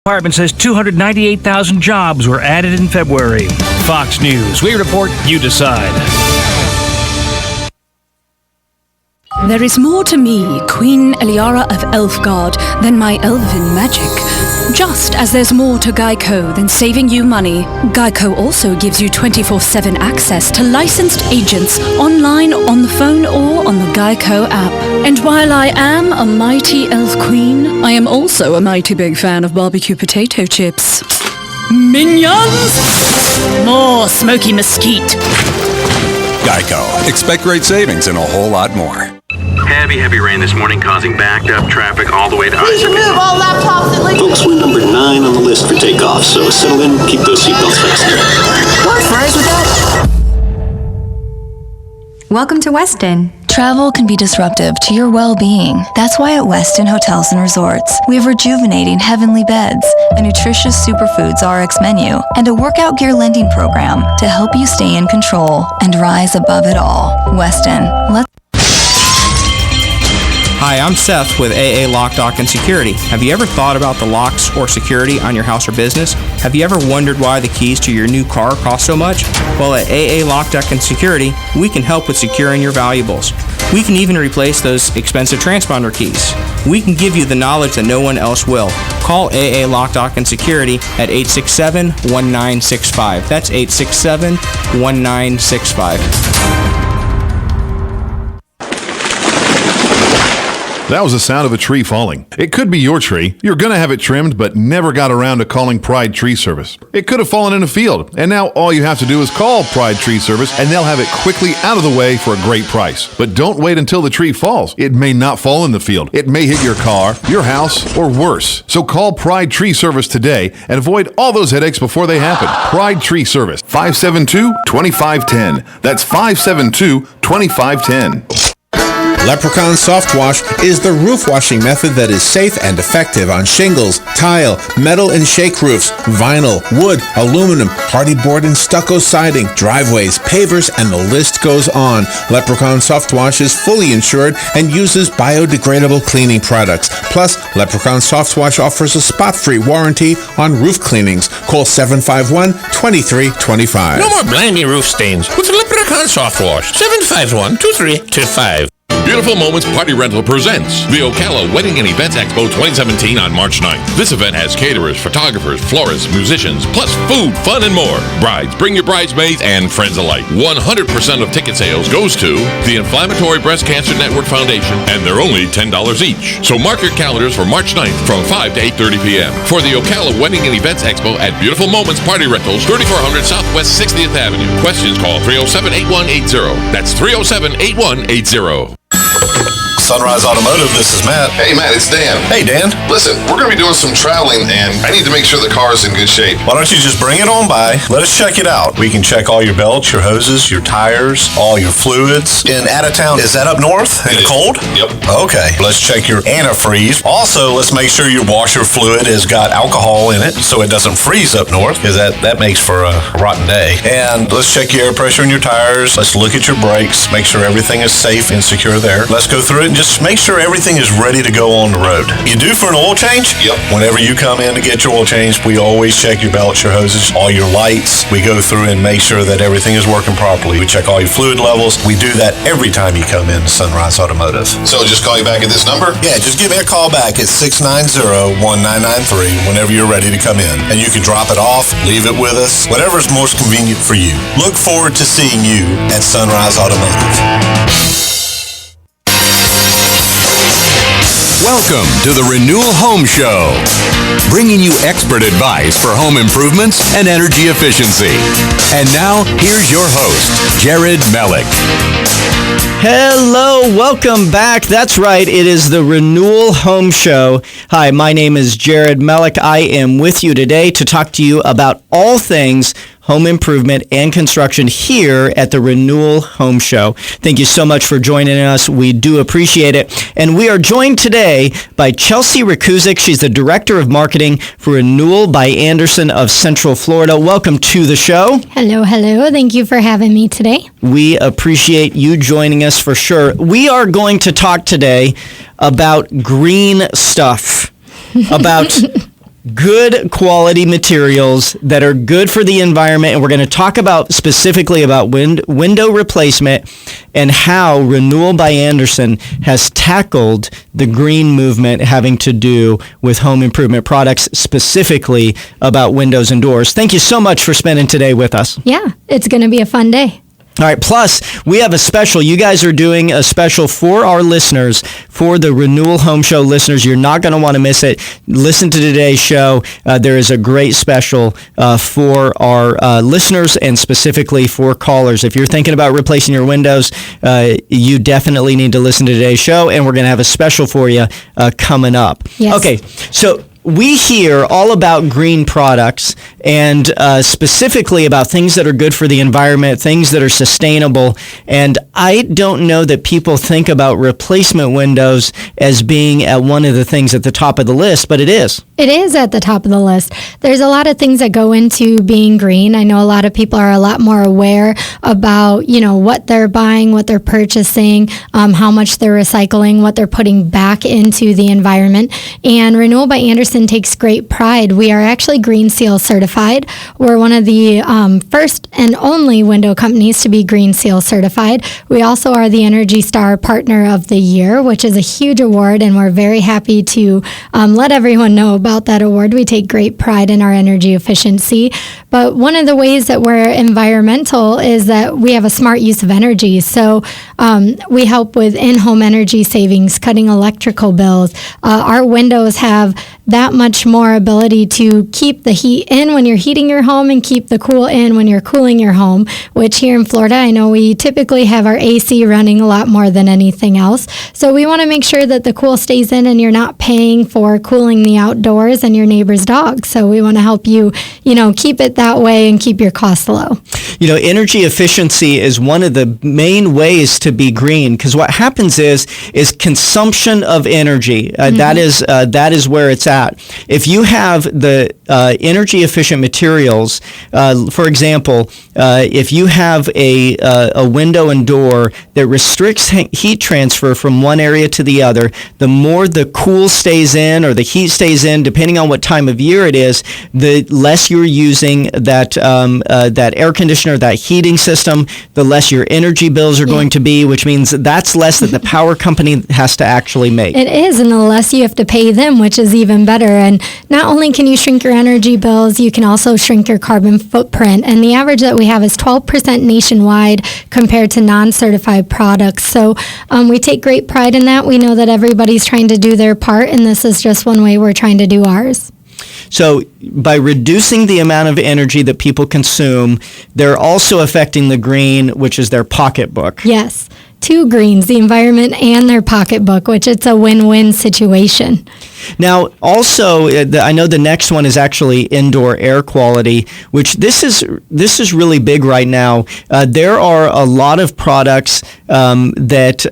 Department says 298,000 jobs were added in February. Fox News. We report, you decide. There is more to me, Queen Eliara of Elfgard, than my elven magic. Just as there's more to Geico than saving you money, Geico also gives you 24/7 access to licensed agents online, on the phone, or on the Geico app. And while I am a mighty elf queen, I am also a mighty big fan of barbecue potato chips. Minions! More smoky mesquite. Geico. Expect great savings and a whole lot more. Heavy rain this morning causing backed up traffic all the way to Please remove all laptops and Folks, we're number 9 on the list for takeoff, so settle in, keep those seatbelts fastened. What fries with that? Welcome to Westin. Travel can be disruptive to your well-being. That's why at Westin Hotels and Resorts, we have rejuvenating heavenly beds, a nutritious superfoods RX menu, and a workout gear lending program to help you stay in control and rise above it all. Westin, let's... Hi, I'm Seth with AA Lock, Dock, and Security. Have you ever thought about the locks or security on your house or business? Have you ever wondered why the keys to your new car cost so much? Well, at AA Lock, Dock, and Security, we can help with securing your valuables. We can even replace those expensive transponder keys. We can give you the knowledge that no one else will. Call AA Lock, Dock, and Security at 867-1965. That's 867-1965. That was the sound of a tree falling. It could be your tree. You're going to have it trimmed, but never got around to calling Pride Tree Service. It could have fallen in a field, and now all you have to do is call Pride Tree Service, and they'll have it quickly out of the way for a great price. But don't wait until the tree falls. It may not fall in the field. It may hit your car, your house, or worse. So call Pride Tree Service today and avoid all those headaches before they happen. Pride Tree Service, 572-2510. That's 572-2510. Leprechaun Soft Wash is the roof washing method that is safe and effective on shingles, tile, metal and shake roofs, vinyl, wood, aluminum, hardy board and stucco siding, driveways, pavers, and the list goes on. Leprechaun Soft Wash is fully insured and uses biodegradable cleaning products. Plus, Leprechaun Soft Wash offers a spot-free warranty on roof cleanings. Call 751-2325. No more blimey roof stains with Leprechaun Soft Wash. 751-2325. Beautiful Moments Party Rental presents the Ocala Wedding and Events Expo 2017 on March 9th. This event has caterers, photographers, florists, musicians, plus food, fun, and more. Brides, bring your bridesmaids and friends alike. 100% of ticket sales goes to the Inflammatory Breast Cancer Network Foundation, and they're only $10 each. So mark your calendars for March 9th from 5 to 8:30 p.m. for the Ocala Wedding and Events Expo at Beautiful Moments Party Rentals, 3400 Southwest 60th Avenue. Questions, call 307-8180. That's 307-8180. Sunrise Automotive, this is Matt. Hey Matt, it's Dan. Hey Dan. Listen, we're going to be doing some traveling and I need to make sure the car is in good shape. Why don't you just bring it on by? Let us check it out. We can check all your belts, your hoses, your tires, all your fluids. In out of town, is that up north in the cold? Yep. Okay, let's check your antifreeze. Also, let's make sure your washer fluid has got alcohol in it so it doesn't freeze up north, because that makes for a rotten day. And let's check your air pressure in your tires. Let's look at your brakes, make sure everything is safe and secure there. Let's go through it and just make sure everything is ready to go on the road. You due for an oil change? Yep. Whenever you come in to get your oil change, we always check your belts, your hoses, all your lights. We go through and make sure that everything is working properly. We check all your fluid levels. We do that every time you come in to Sunrise Automotive. So just call you back at this number? Yeah, just give me a call back at 690-1993 whenever you're ready to come in. And you can drop it off, leave it with us, whatever's most convenient for you. Look forward to seeing you at Sunrise Automotive. Welcome to the Renewal Home Show, bringing you expert advice for home improvements and energy efficiency. And now, here's your host, Jared Mellick. Hello, welcome back. That's right, it is the Renewal Home Show. Hi, my name is Jared Mellick. I am with you today to talk to you about all things home improvement and construction here at the Renewal Home Show. Thank you so much for joining us. We do appreciate it. And we are joined today by Chelsea Rakuzik. She's the Director of Marketing for Renewal by Andersen of Central Florida. Welcome to the show. Hello. Thank you for having me today. We appreciate you joining us for sure. We are going to talk today about green stuff, about good quality materials that are good for the environment, and we're going to talk about specifically about window replacement and how Renewal by Andersen has tackled the green movement having to do with home improvement products, specifically about windows and doors. Thank you so much for spending today with us. Yeah, it's going to be a fun day. All right, plus, we have a special. You guys are doing a special for our listeners, for the Renewal Home Show listeners. You're not going to want to miss it. Listen to today's show. There is a great special for our listeners and specifically for callers. If you're thinking about replacing your windows, you definitely need to listen to today's show, and we're going to have a special for you coming up. Yes. Okay, so we hear all about green products and specifically about things that are good for the environment, things that are sustainable. And I don't know that people think about replacement windows as being at one of the things at the top of the list, but it is. It is at the top of the list. There's a lot of things that go into being green. I know a lot of people are a lot more aware about, what they're buying, what they're purchasing, how much they're recycling, what they're putting back into the environment. And Renewal by Andersen takes great pride. We are actually Green Seal certified. We're one of the first and only window companies to be Green Seal certified. We also are the Energy Star Partner of the Year, which is a huge award, and we're very happy to let everyone know about that award. We take great pride in our energy efficiency. But one of the ways that we're environmental is that we have a smart use of energy. So we help with in-home energy savings, cutting electrical bills. Our windows have that much more ability to keep the heat in when you're heating your home and keep the cool in when you're cooling your home, which here in Florida, I know we typically have our AC running a lot more than anything else. So we want to make sure that the cool stays in and you're not paying for cooling the outdoors and your neighbor's dog. So we want to help you, keep it that way and keep your costs low. Energy efficiency is one of the main ways to be green, because what happens is consumption of energy. That is where it's at. If you have the energy efficient materials, for example, if you have a window and door that restricts heat transfer from one area to the other, the more the cool stays in or the heat stays in, depending on what time of year it is, the less you're using that air conditioner, that heating system, the less your energy bills are going to be, which means that's less that the power company has to actually make. It is, and the less you have to pay them, which is even better. And not only can you shrink your energy bills, you can also shrink your carbon footprint. And the average that we have is 12% nationwide compared to non-certified products. So we take great pride in that. We know that everybody's trying to do their part, and this is just one way we're trying to do ours. So by reducing the amount of energy that people consume, they're also affecting the green, which is their pocketbook. Yes. Two greens, the environment and their pocketbook, which it's a win-win situation. Now, also, I know the next one is actually indoor air quality, which this is really big right now. There are a lot of products that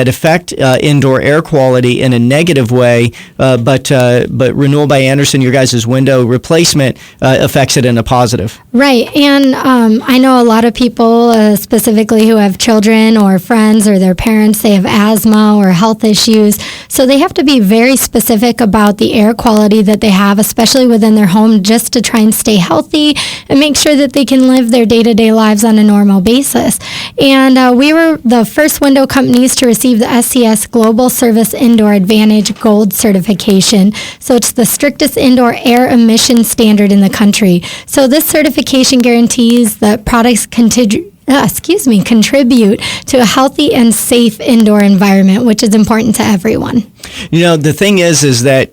affect indoor air quality in a negative way, but Renewal by Andersen, your guys' window replacement, affects it in a positive. Right, and I know a lot of people, specifically who have children or friends or their parents, they have asthma or health issues, so they have to be very specific about the air quality that they have, especially within their home, just to try and stay healthy and make sure that they can live their day-to-day lives on a normal basis. And we were the first window companies to receive the SCS Global Service Indoor Advantage Gold certification. So it's the strictest indoor air emission standard in the country. So this certification guarantees that products contribute to a healthy and safe indoor environment, which is important to everyone. The thing is that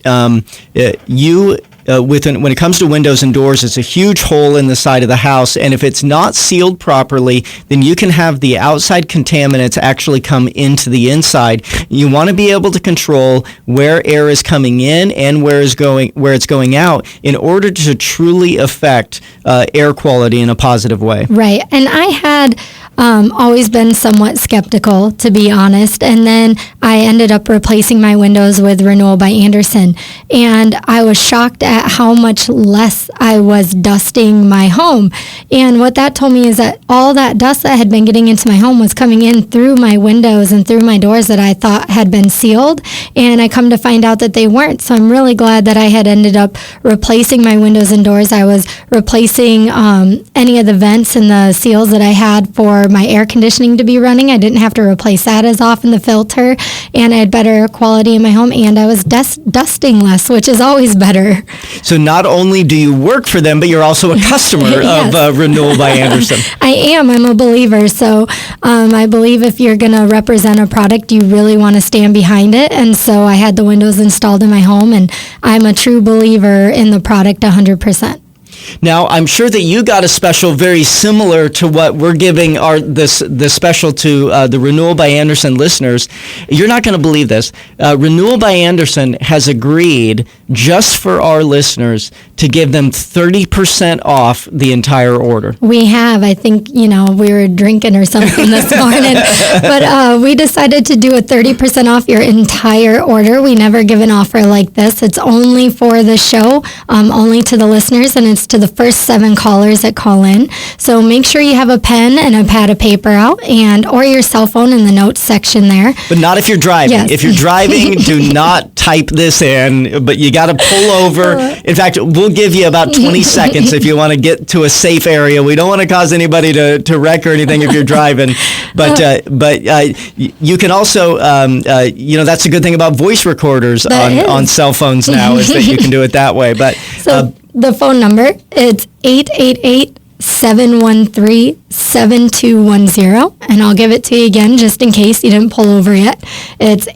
when it comes to windows and doors, it's a huge hole in the side of the house, and if it's not sealed properly, then you can have the outside contaminants actually come into the inside. You want to be able to control where air is coming in and where it's going out in order to truly affect air quality in a positive way. Right, and I had always been somewhat skeptical, to be honest. And then I ended up replacing my windows with Renewal by Andersen. And I was shocked at how much less I was dusting my home. And what that told me is that all that dust that had been getting into my home was coming in through my windows and through my doors that I thought had been sealed. And I come to find out that they weren't. So I'm really glad that I had ended up replacing my windows and doors. I was replacing any of the vents and the seals that I had for my air conditioning to be running. I didn't have to replace that as often, the filter, and I had better quality in my home, and I was dusting less, which is always better. So not only do you work for them, but you're also a customer Yes. of Renewal by Andersen. I am. I'm a believer. So I believe if you're going to represent a product, you really want to stand behind it. And so I had the windows installed in my home, and I'm a true believer in the product 100%. Now, I'm sure that you got a special very similar to what we're giving the special to the Renewal by Andersen listeners. You're not going to believe this. Renewal by Andersen has agreed just for our listeners to give them 30% off the entire order. We have. I think, we were drinking or something this morning, but we decided to do a 30% off your entire order. We never give an offer like this. It's only for the show, only to the listeners, and it's to the first 7 callers that call in. So make sure you have a pen and a pad of paper out, or your cell phone in the notes section there. But not if you're driving. Yes. If you're driving, do not type this in, but you got to pull over. In fact, we'll give you about 20 seconds if you want to get to a safe area. We don't want to cause anybody to wreck or anything if you're driving. But you can also, that's a good thing about voice recorders on cell phones now is that you can do it that way. But the phone number, it's 888-713-7210, and I'll give it to you again just in case you didn't pull over yet. It's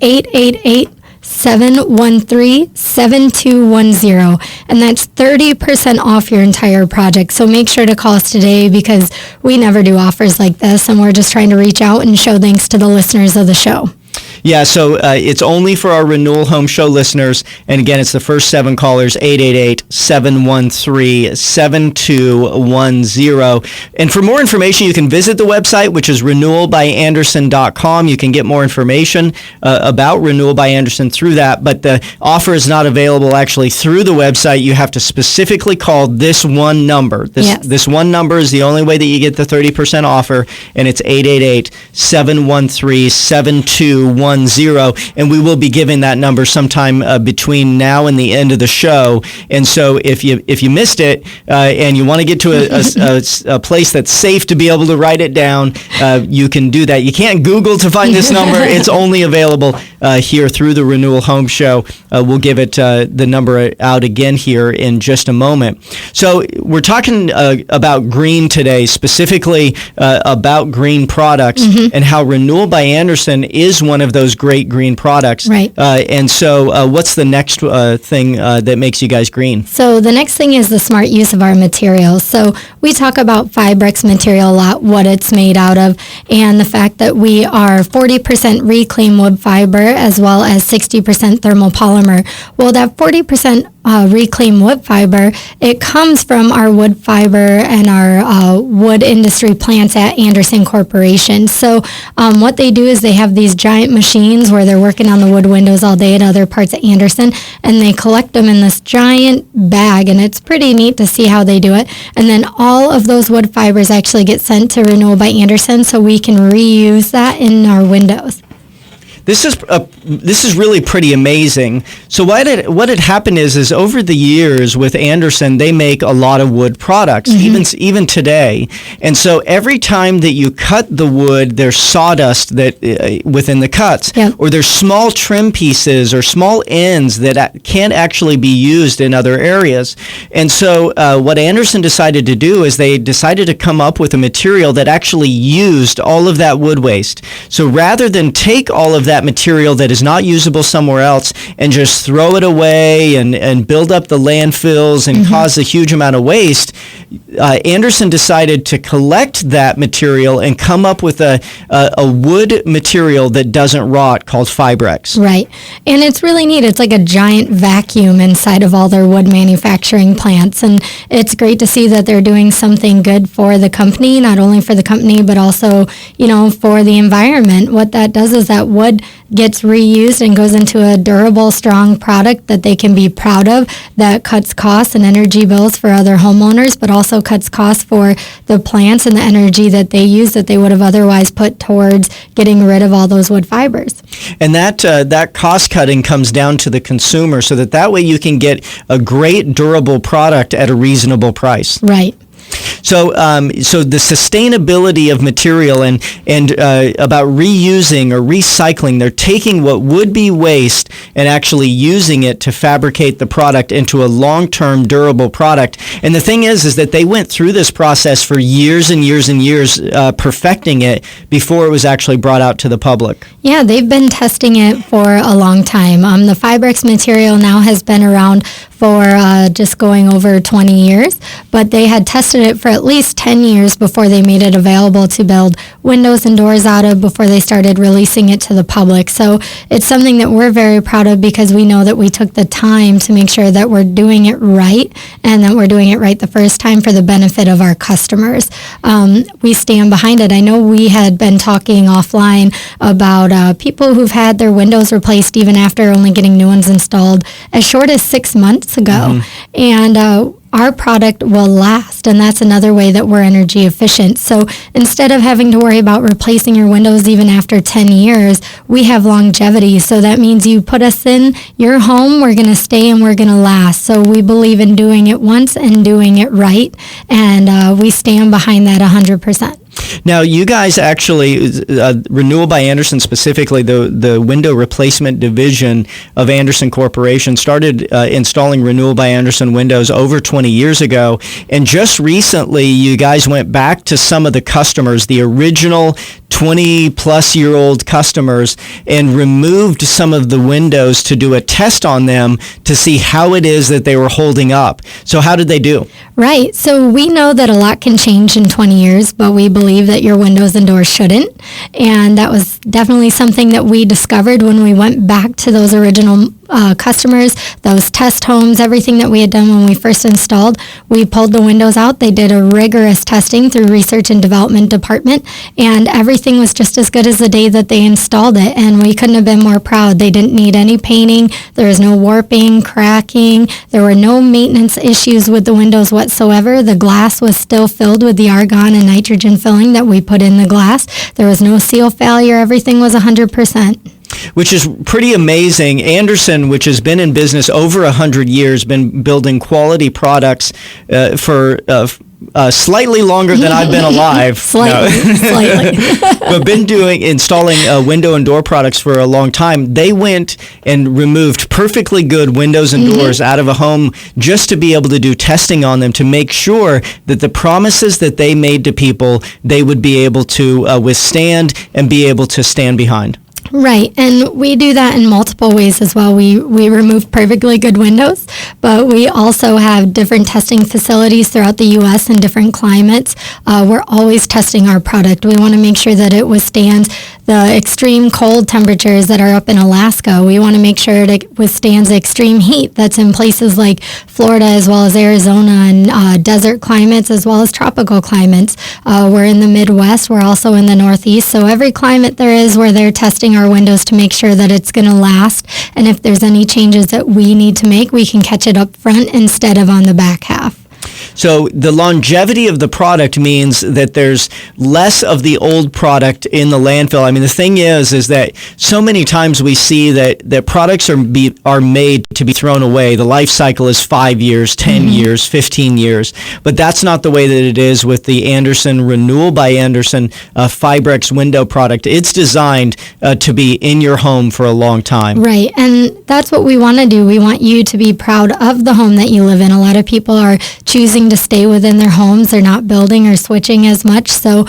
888-713-7210, and that's 30% off your entire project. So make sure to call us today because we never do offers like this, and we're just trying to reach out and show thanks to the listeners of the show. Yeah, so it's only for our Renewal Home Show listeners. And again, it's the first 7 callers, 888-713-7210. And for more information, you can visit the website, which is renewalbyandersen.com. You can get more information about Renewal by Andersen through that. But the offer is not available actually through the website. You have to specifically call this one number. This one number is the only way that you get the 30% offer, and it's 888-713-7210. And we will be giving that number sometime between now and the end of the show. And so if you missed it and you want to get to a place that's safe to be able to write it down, you can do that. You can't Google to find this number. It's only available here through the Renewal Home Show. We'll give it the number out again here in just a moment. So we're talking about green today, specifically about green products and how Renewal by Andersen is one of those great green products. Right. And so what's the next thing that makes you guys green? So the next thing is the smart use of our materials. So we talk about Fibrex material a lot, what it's made out of, and the fact that we are 40% reclaimed wood fiber as well as 60% thermopolymer. Well, that 40% reclaimed wood fiber, it comes from our wood fiber and our wood industry plants at Andersen Corporation. So what they do is they have these giant machines where they're working on the wood windows all day at other parts of Andersen, and they collect them in this giant bag, and it's pretty neat to see how they do it. And then all of those wood fibers actually get sent to Renewal by Andersen so we can reuse that in our windows. This is really pretty amazing. So what had happened is over the years with Andersen, they make a lot of wood products, even today. And so every time that you cut the wood, there's sawdust that within the cuts, or there's small trim pieces or small ends that can't actually be used in other areas. And so what Andersen decided to do is they decided to come up with a material that actually used all of that wood waste. So rather than take all of that material that is not usable somewhere else and just throw it away and build up the landfills and cause a huge amount of waste, Andersen decided to collect that material and come up with a wood material that doesn't rot called Fibrex. Right. And it's really neat. It's like a giant vacuum inside of all their wood manufacturing plants. And it's great to see that they're doing something good for the company, not only for the company, but also, for the environment. What that does is that wood gets reused and goes into a durable, strong product that they can be proud of, that cuts costs and energy bills for other homeowners, but also cuts costs for the plants and the energy that they use that they would have otherwise put towards getting rid of all those wood fibers. And that cost cutting comes down to the consumer, so that way you can get a great durable product at a reasonable price. Right. So the sustainability of material and about reusing or recycling, they're taking what would be waste and actually using it to fabricate the product into a long-term durable product. And the thing is that they went through this process for years and years and years, perfecting it before it was actually brought out to the public. Yeah, they've been testing it for a long time. The Fibrex material now has been around for just going over 20 years, but they had tested it for at least 10 years before they made it available to build windows and doors out of, before they started releasing it to the public. So it's something that we're very proud of, because we know that we took the time to make sure that we're doing it right, and that we're doing it right the first time for the benefit of our customers. We stand behind it. I know we had been talking offline about people who've had their windows replaced even after only getting new ones installed as short as 6 months ago. And our product will last, and that's another way that we're energy efficient. So instead of having to worry about replacing your windows even after 10 years, we have longevity. So that means you put us in your home, we're going to stay and we're going to last. So we believe in doing it once and doing it right, and we stand behind that 100%. Now, you guys actually, Renewal by Andersen specifically, the window replacement division of Andersen Corporation, started installing Renewal by Andersen windows over 20 years ago. And just recently, you guys went back to some of the customers, the original 20-plus-year-old customers, and removed some of the windows to do a test on them to see how it is that they were holding up. So how did they do? Right. So we know that a lot can change in 20 years, but we believe that your windows and doors shouldn't. And that was definitely something that we discovered when we went back to those original customers, those test homes, everything that we had done when we first installed. We pulled the windows out. They did a rigorous testing through research and development department, and everything was just as good as the day that they installed it. And we couldn't have been more proud. They didn't need any painting. There was no warping, cracking. There were no maintenance issues with the windows whatsoever. The glass was still filled with the argon and nitrogen filling that we put in the glass. There was no seal failure. Everything was 100%. Which is pretty amazing. Andersen, which has been in business over 100 years, been building quality products for slightly longer than I've been alive. Slightly. But been installing window and door products for a long time. They went and removed perfectly good windows and doors out of a home just to be able to do testing on them to make sure that the promises that they made to people, they would be able to withstand and be able to stand behind. Right, and we do that in multiple ways as well. We remove perfectly good windows, but we also have different testing facilities throughout the U.S. in different climates. We're always testing our product. We want to make sure that it withstands the extreme cold temperatures that are up in Alaska. We want to make sure it withstands the extreme heat that's in places like Florida as well as Arizona, and desert climates as well as tropical climates. We're in the Midwest. We're also in the Northeast. So every climate there is, where they're testing our windows to make sure that it's going to last. And if there's any changes that we need to make, we can catch it up front instead of on the back half. So the longevity of the product means that there's less of the old product in the landfill. I mean, the thing is that so many times we see that products are made to be thrown away. The life cycle is 5 years, 10 years, 15 years. But that's not the way that it is with the Andersen Renewal by Andersen Fibrex window product. It's designed to be in your home for a long time. Right, and that's what we want to do. We want you to be proud of the home that you live in. A lot of people are choosing choosing to stay within their homes. They're not building or switching as much. So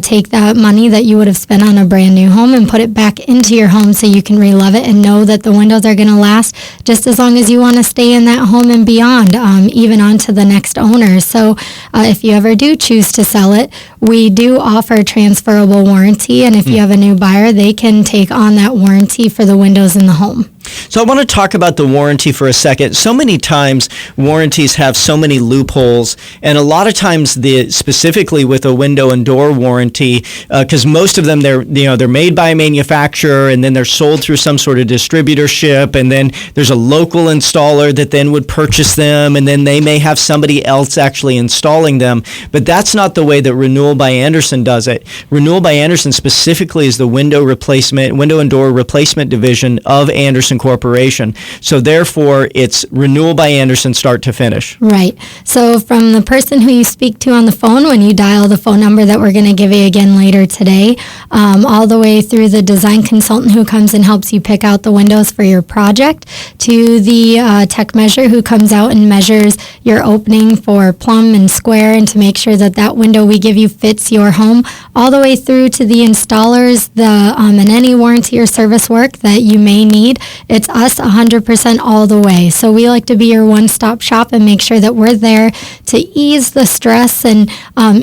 take that money that you would have spent on a brand new home and put it back into your home so you can re-love it and know that the windows are going to last just as long as you want to stay in that home and beyond, even on to the next owner. So if you ever do choose to sell it, we do offer transferable warranty. And if you have a new buyer, they can take on that warranty for the windows in the home. So I want to talk about the warranty for a second. So many times warranties have so many loopholes, and a lot of times, specifically with a window and door warranty, because most of them they're made by a manufacturer, and then they're sold through some sort of distributorship, and then there's a local installer that then would purchase them, and then they may have somebody else actually installing them. But that's not the way that Renewal by Andersen does it. Renewal by Andersen specifically is the window and door replacement division of Andersen Corporation. So therefore, it's Renewal by Andersen start to finish. Right. So from the person who you speak to on the phone, when you dial the phone number that we're going to give you again later today, all the way through the design consultant who comes and helps you pick out the windows for your project, to the tech measure who comes out and measures your opening for plumb and square and to make sure that that window we give you fits your home, all the way through to the installers, and any warranty or service work that you may need. It's us 100% all the way. So we like to be your one-stop shop and make sure that we're there to ease the stress and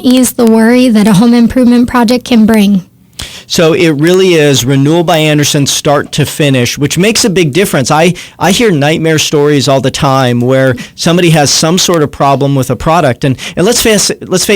ease the worry that a home improvement project can bring. So it really is Renewal by Andersen start to finish, which makes a big difference. I hear nightmare stories all the time where somebody has some sort of problem with a product, and let's face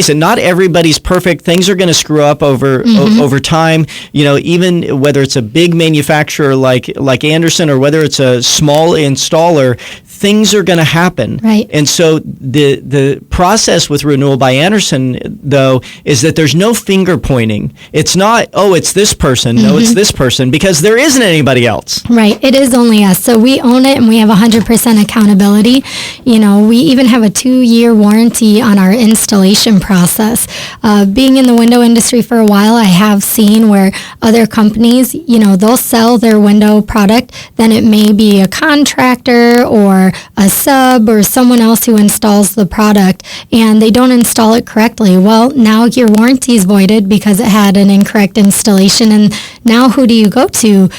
it, not everybody's perfect. Things are going to screw up over time. Even whether it's a big manufacturer like Andersen or whether it's a small installer, things are going to happen. Right. And so the process with Renewal by Andersen, though, is that there's no finger pointing. It's not, it's this person. No, it's this person, because there isn't anybody else. Right. It is only us. So we own it and we have 100% accountability. We even have a 2-year warranty on our installation process. Being in the window industry for a while, I have seen where other companies, they'll sell their window product, then it may be a contractor or a sub or someone else who installs the product, and they don't install it correctly. Well, now your warranty is voided because it had an incorrect installation, and now who do you go to?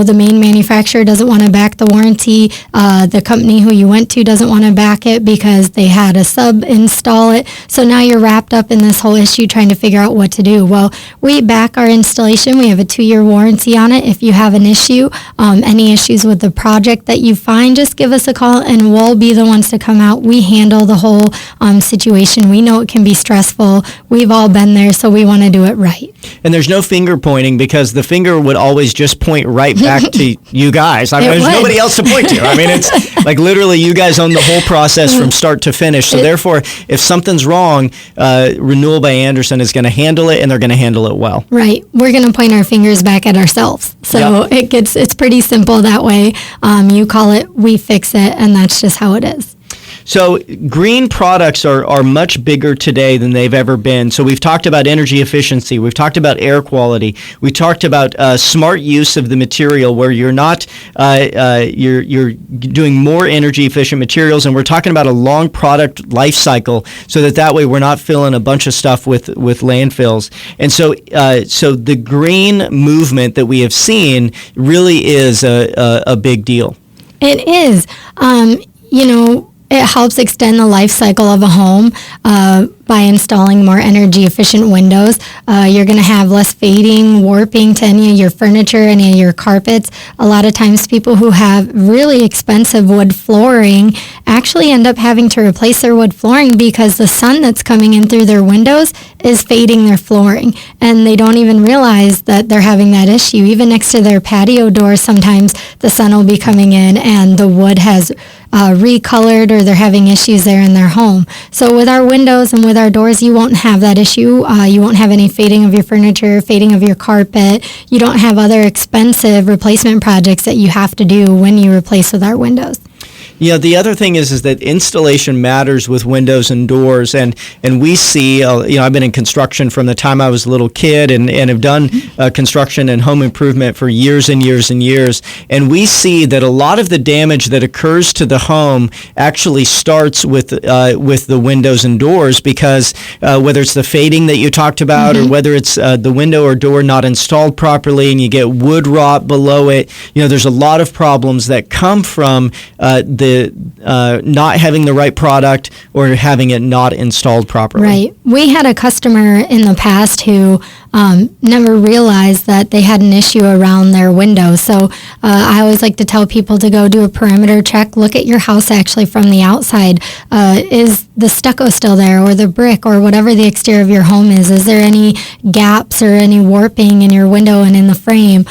The main manufacturer doesn't want to back the warranty. The company who you went to doesn't want to back it because they had a sub install it. So now you're wrapped up in this whole issue trying to figure out what to do. Well, we back our installation. We have a 2-year warranty on it. If you have an issue, any issues with the project that you find, just give us a call and we'll be the ones to come out. We handle the whole situation. We know it can be stressful. We've all been there, so we want to do it right. And there's no finger pointing because the finger would always just point right back to you guys. There's nobody else to point to. It's like literally you guys own the whole process from start to finish. So therefore, if something's wrong, Renewal by Andersen is going to handle it, and they're going to handle it well. Right. We're going to point our fingers back at ourselves. So it's pretty simple that way. You call it, we fix it, and that's just how it is. So green products are much bigger today than they've ever been. So we've talked about energy efficiency. We've talked about air quality. We talked about smart use of the material where you're not you're doing more energy efficient materials, and we're talking about a long product life cycle so that way we're not filling a bunch of stuff with landfills. And so the green movement that we have seen really is a big deal. It is. It helps extend the life cycle of a home by installing more energy efficient windows. You're going to have less fading, warping to any of your furniture, any of your carpets. A lot of times people who have really expensive wood flooring actually end up having to replace their wood flooring because the sun that's coming in through their windows is fading their flooring, and they don't even realize that they're having that issue. Even next to their patio door, sometimes the sun will be coming in and the wood has recolored, or they're having issues there in their home. So with our windows and with our doors, you won't have that issue. You won't have any fading of your furniture, fading of your carpet. You don't have other expensive replacement projects that you have to do when you replace with our windows. The other thing is that installation matters with windows and doors, and we see, I've been in construction from the time I was a little kid, and have done construction and home improvement for years and years and years, and we see that a lot of the damage that occurs to the home actually starts with the windows and doors, because whether it's the fading that you talked about, or whether it's the window or door not installed properly, and you get wood rot below it, there's a lot of problems that come from the not having the right product or having it not installed properly. Right. We had a customer in the past who never realized that they had an issue around their window. So I always like to tell people to go do a perimeter check, look at your house actually from the outside. Is the stucco still there, or the brick, or whatever the exterior of your home is? Is there any gaps or any warping in your window and in the frame?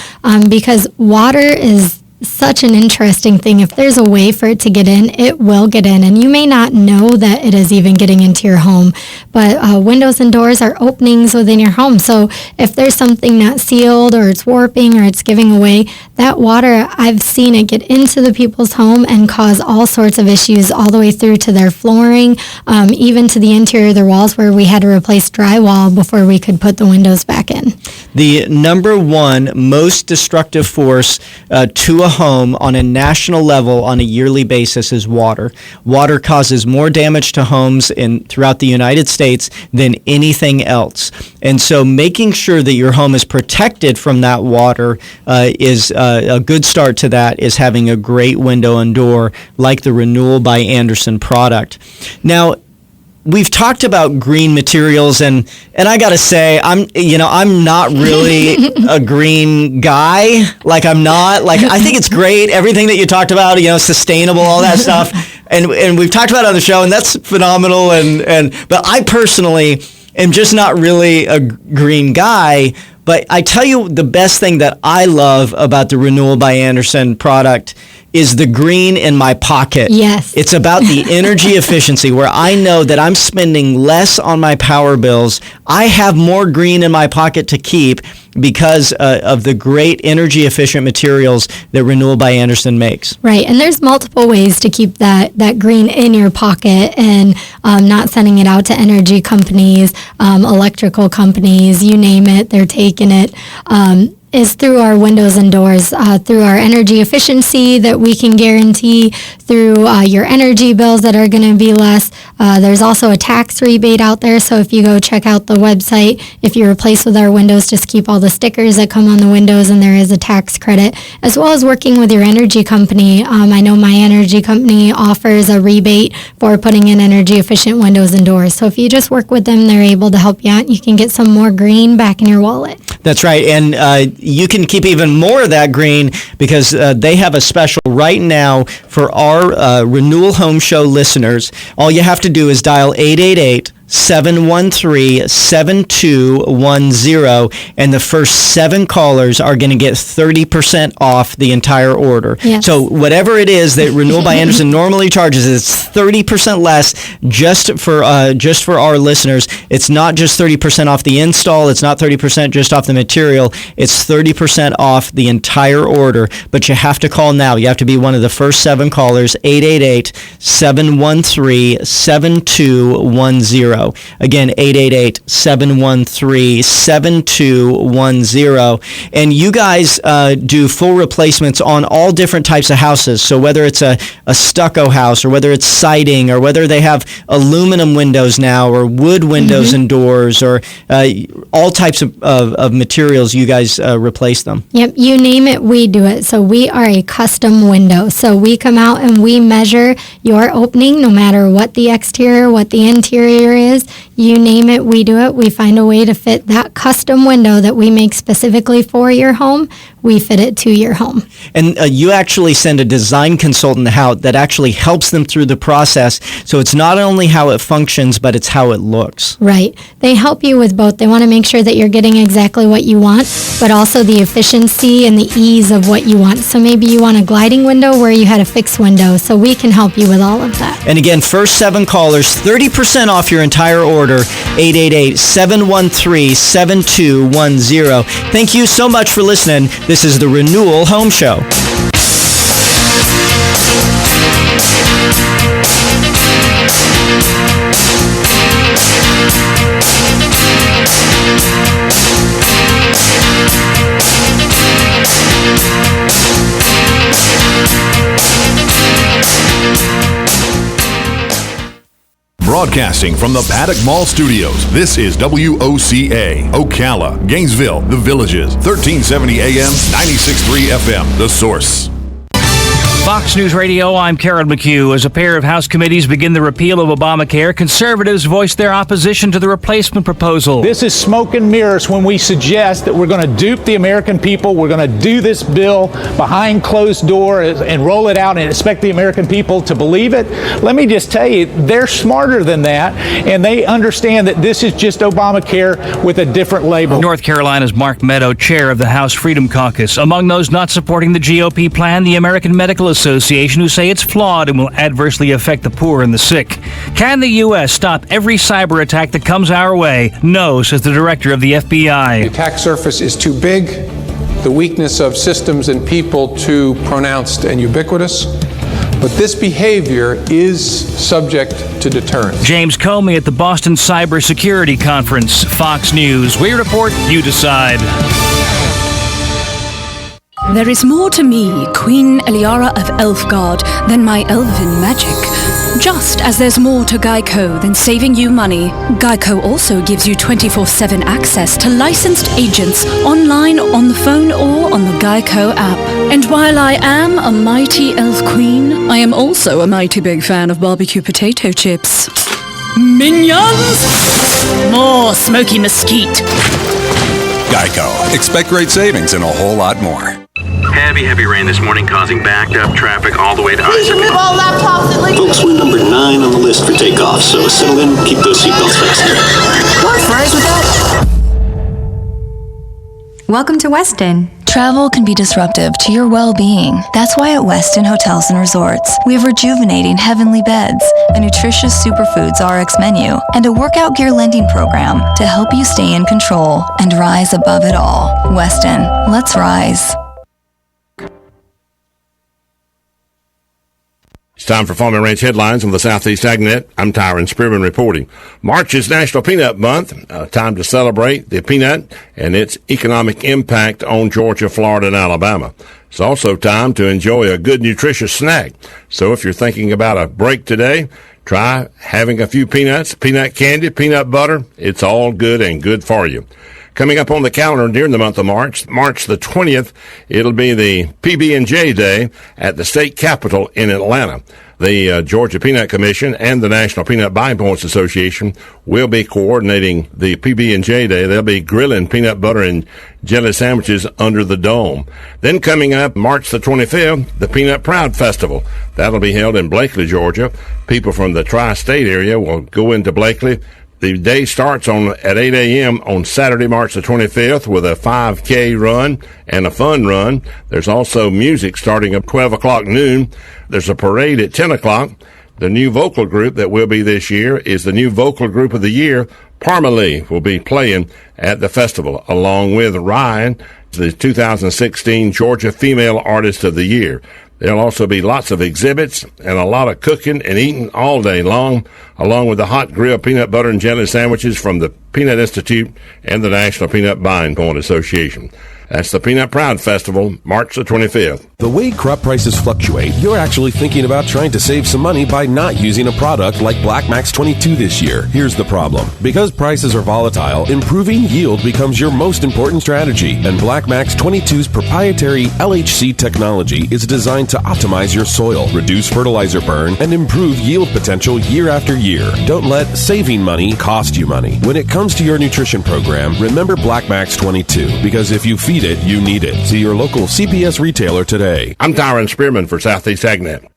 Because water is such an interesting thing. If there's a way for it to get in, it will get in, and you may not know that it is even getting into your home. But windows and doors are openings within your home. So if there's something not sealed, or it's warping, or it's giving away, that water, I've seen it get into the people's home and cause all sorts of issues, all the way through to their flooring, even to the interior of their walls, where we had to replace drywall before we could put the windows back in. The number one most destructive force to a home on a national level on a yearly basis is water. Water causes more damage to homes throughout the United States than anything else. And so making sure that your home is protected from that water is a good start to that, is having a great window and door like the Renewal by Andersen product. Now, we've talked about green materials, and I gotta say, I'm not really a green guy. I think it's great, everything that you talked about, sustainable, all that stuff, and we've talked about it on the show, and that's phenomenal. But I personally am just not really a green guy. But I tell you, the best thing that I love about the Renewal by Andersen product is the green in my pocket. Yes. It's about the energy efficiency, where I know that I'm spending less on my power bills. I have more green in my pocket to keep because of the great energy efficient materials that Renewal by Andersen makes. Right, and there's multiple ways to keep that green in your pocket, and not sending it out to energy companies, electrical companies, you name it, they're taking it. Is through our windows and doors, through our energy efficiency that we can guarantee, through your energy bills that are going to be less. There's also a tax rebate out there, so if you go check out the website, if you replace with our windows, just keep all the stickers that come on the windows, and there is a tax credit, as well as working with your energy company. I know my energy company offers a rebate for putting in energy efficient windows and doors. So if you just work with them, they're able to help you out. You can get some more green back in your wallet. That's right, and you can keep even more of that green, because they have a special right now for our Renewal Home Show listeners. All you have to do is dial 888-713-7210, and the first 7 callers are going to get 30% off the entire order. Yes. So whatever it is that Renewal by Andersen normally charges, it's 30% less just for our listeners. It's not just 30% off the install. It's not 30% just off the material. It's 30% off the entire order. But you have to call now. You have to be one of the first 7 callers, 888-713-7210. Again, 888-713-7210. And you guys do full replacements on all different types of houses. So whether it's a stucco house, or whether it's siding, or whether they have aluminum windows now, or wood windows and doors, or all types of materials, you guys replace them. Yep, you name it, we do it. So we are a custom window. So we come out and we measure your opening, no matter what the exterior, what the interior is. You name it, we do it. We find a way to fit that custom window that we make specifically for your home. We fit it to your home. And you actually send a design consultant out that actually helps them through the process. So it's not only how it functions, but it's how it looks. Right. They help you with both. They want to make sure that you're getting exactly what you want, but also the efficiency and the ease of what you want. So maybe you want a gliding window where you had a fixed window. So we can help you with all of that. And again, first 7 callers, 30% off your entire order, 888-713-7210. Thank you so much for listening. This is the Renewal Home Show. Broadcasting from the Paddock Mall Studios, this is WOCA, Ocala, Gainesville, The Villages, 1370 AM, 96.3 FM, The Source. Fox News Radio, I'm Karen McHugh. As a pair of House committees begin the repeal of Obamacare, conservatives voiced their opposition to the replacement proposal. This is smoke and mirrors when we suggest that we're going to dupe the American people. We're going to do this bill behind closed doors and roll it out and expect the American people to believe it. Let me just tell you, they're smarter than that, and they understand that this is just Obamacare with a different label. North Carolina's Mark Meadow, chair of the House Freedom Caucus. Among those not supporting the GOP plan, the American Medical Association, who say it's flawed and will adversely affect the poor and the sick. Can the U.S. stop every cyber attack that comes our way? No, says the director of the FBI. The attack surface is too big, the weakness of systems and people too pronounced and ubiquitous. But this behavior is subject to deterrence. James Comey at the Boston Cybersecurity Conference. Fox News. We report, you decide. There is more to me, Queen Eliara of Elfgard, than my elven magic. Just as there's more to Geico than saving you money, Geico also gives you 24/7 access to licensed agents online, on the phone, or on the Geico app. And while I am a mighty elf queen, I am also a mighty big fan of barbecue potato chips. Minions! More smoky mesquite. Geico. Expect great savings and a whole lot more. Heavy rain this morning causing backed up traffic all the way to Please remove all laptops and Folks, we're number 9 on the list for takeoff, so settle in, keep those seatbelts fastened. Want fries with that? Welcome to Weston. Travel can be disruptive to your well-being. That's why at Weston Hotels and Resorts, we have rejuvenating heavenly beds, a nutritious superfoods RX menu, and a workout gear lending program to help you stay in control and rise above it all. Weston, let's rise. It's time for Farm and Ranch headlines on the Southeast AgNet. I'm Tyron Spearman reporting. March is National Peanut Month, time to celebrate the peanut and its economic impact on Georgia, Florida, and Alabama. It's also time to enjoy a good, nutritious snack. So if you're thinking about a break today, try having a few peanuts, peanut candy, peanut butter. It's all good and good for you. Coming up on the calendar during the month of March the 20th, it'll be the PB&J Day at the state capitol in Atlanta. The Georgia Peanut Commission and the National Peanut Buying Points Association will be coordinating the PB&J Day. They'll be grilling peanut butter and jelly sandwiches under the dome. Then coming up March the 25th, the Peanut Proud Festival. That'll be held in Blakely, Georgia. People from the tri-state area will go into Blakely. The day starts at 8 a.m. on Saturday, March the 25th with a 5K run and a fun run. There's also music starting at 12 o'clock noon. There's a parade at 10 o'clock. The new vocal group that will be this year is the new vocal group of the year. Parmalee will be playing at the festival along with Ryan, the 2016 Georgia Female Artist of the Year. There'll also be lots of exhibits and a lot of cooking and eating all day long, along with the hot grilled peanut butter and jelly sandwiches from the Peanut Institute and the National Peanut Buying Point Association. That's the Peanut Proud Festival, March the 25th. The way crop prices fluctuate, you're actually thinking about trying to save some money by not using a product like Black Max 22 this year. Here's the problem. Because prices are volatile, improving yield becomes your most important strategy, and Black Max 22's proprietary LHC technology is designed to optimize your soil, reduce fertilizer burn, and improve yield potential year after year. Don't let saving money cost you money. When it comes to your nutrition program, remember Black Max 22, because if you feed it, you need it. See your local CPS retailer today. I'm Tyron Spearman for Southeast AgNet.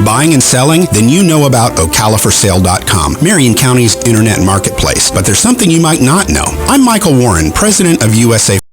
Buying and selling? Then you know about OcalaForSale.com, Marion County's internet marketplace. But there's something you might not know. I'm Michael Warren, president of USA